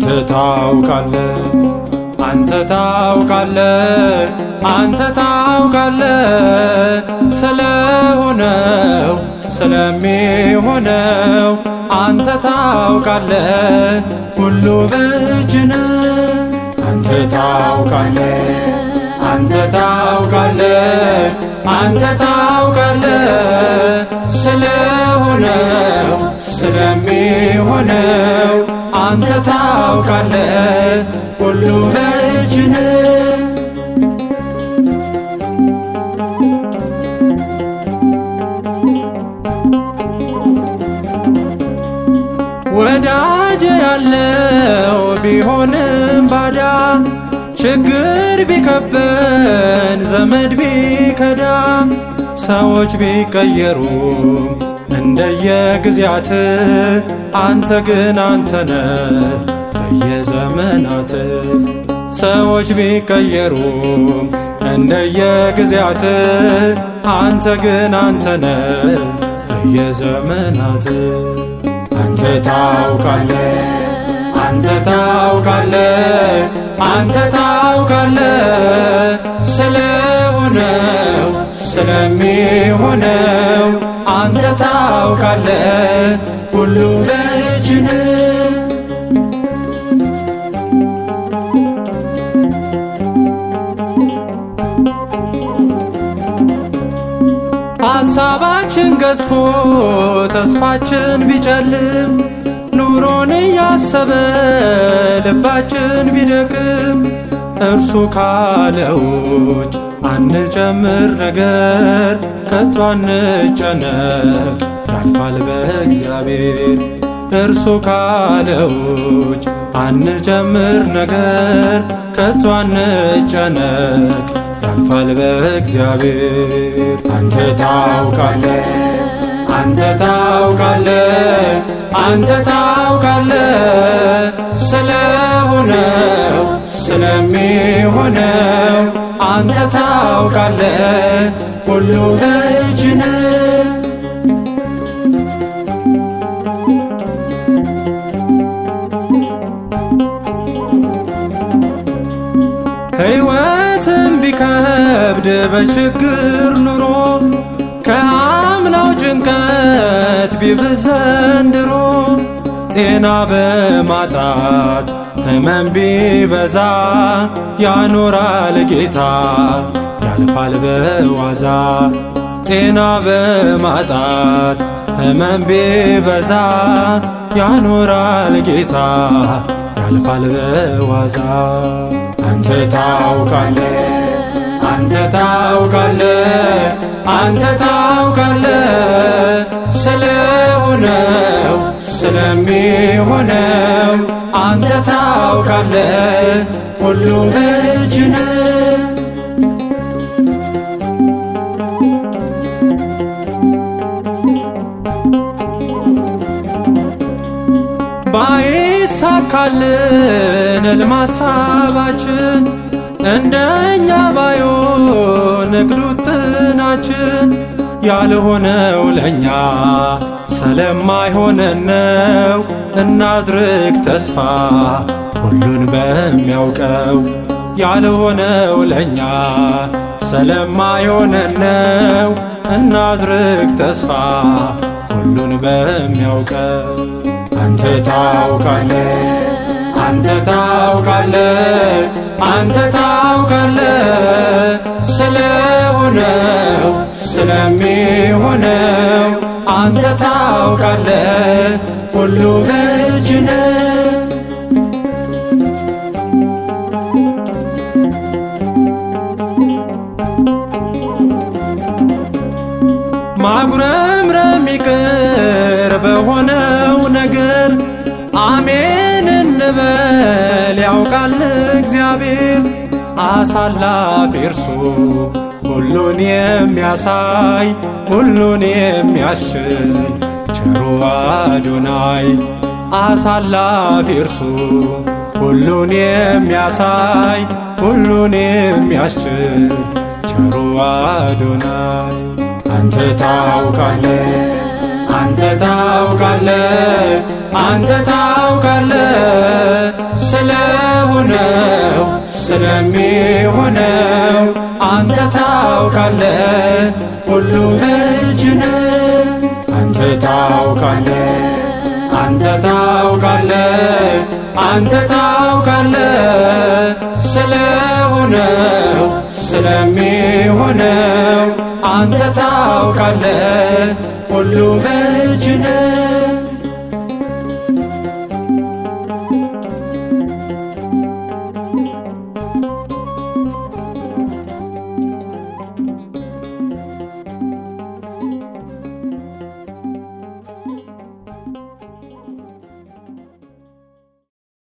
አንተ ታውቃለህ አንተ ታውቃለህ አንተ ታውቃለህ ስለሆነው ስለሚሆነው አንተ ታውቃለህ ሁሉ በእጅ ነው። አንተ ታውቃለህ አንተ ታውቃለህ አንተ ታውቃለህ ስለሆነው ስለሚሆነው አንተ ታውቃለህ ሁሉ በእጅ ነው። ወዳጅ ያለው ቢሆንም ባዳ ችግር ቢከበን ዘመድ ቢከዳ ሰዎች ቢቀየሩም እንደየጊዜያት አንተ ግን አንተነህ በየዘመናት። ሰዎች ቢቀየሩም እንደየጊዜያት አንተ ግን አንተነህ በየዘመናት። አንተ ታውቃለህ አንተ ታውቃለህ አንተ ታውቃለህ ስለሆነው ስለሚሆነው አንተ ታውቃለህ ሁሉ በእጅ ነው። ሐሳባችን ገዝፎ ተስፋችን ቢጨልም ኑሮን እያሰበ ልባችን ቢደክም እርሱ ካለው ውጭ አንጨምር ነገር ከቶ አንጨነቅ ያልፋል በእግዚአብሔር። እርሱ ካለው ውጭ አንጨምር ነገር ከቶ አንጨነቅ ያልፋል በእግዚአብሔር። አንተ ታውቃለህ አንተ ታውቃለህ አንተ ታውቃለህ ስለሆነው ስለሚሆነው አንተ ታውቃለህ ሁሉ በእጅ ነው። ሕይወትም ቢከብድ በችግር ኑሮ ከአምናው ጭንቀት ቢብዝ ዘንድሮ ጤና በማጣት ሕመም ቢበዛ ያኖራል ጌታ ያልፋል በዋዛ። ጤና በማጣት ሕመም ቢበዛ ያኖራል ጌታ ያልፋል በዋዛ። አንተ ታውቃለህ አንተ ታውቃለህ አንተ ታውቃለህ ስለሆነው ስለሚሆነው አንተ ታውቃለህ ሁሉ በእጅ ነው። ባይሳካልን ሕልም ሐሳባችን እንደኛ ባይሆን እቅዱ ጥናችን ያልሆነው ለእኛ ስለማይሆነን ነው። እናድርግ ተስፋ ሁሉን በሚያውቀው ያልሆነው ለእኛ ስለማይሆነን ነው። እናድርግ ተስፋ ሁሉን በሚያውቀው። አንተ ታውቃለህ አንተ ታውቃለህ አንተ ታውቃለህ ስለሆነው ስለሚሆነው አንተ ታውቃለህ ሁሉ በእጅ ነው። ማጉረምረም ይቅር በሆነው ነገር አሜን እንበል ያውቃል እግዚአብሔር። አሳላፊ እርሱ ሁሉን የሚያሳይ ሁሉን የሚያስችል ቸሩ አዶናይ። አሳላፊ እርሱ ሁሉን የሚያሳይ ሁሉን የሚያስችል ቸሩ አዶናይ። አንተ ታውቃለህ አንተ ታውቃለህ አንተ ታውቃለህ ስለሚሆነው አንተ ታውቃለህ፣ ሁሉ በእጅ ነው። አንተ ታውቃለህ፣ አንተ ታውቃለህ፣ አንተ ታውቃለህ ስለሆነው ስለሚሆነው አንተ ታውቃለህ፣ ሁሉ በእጅ ነው።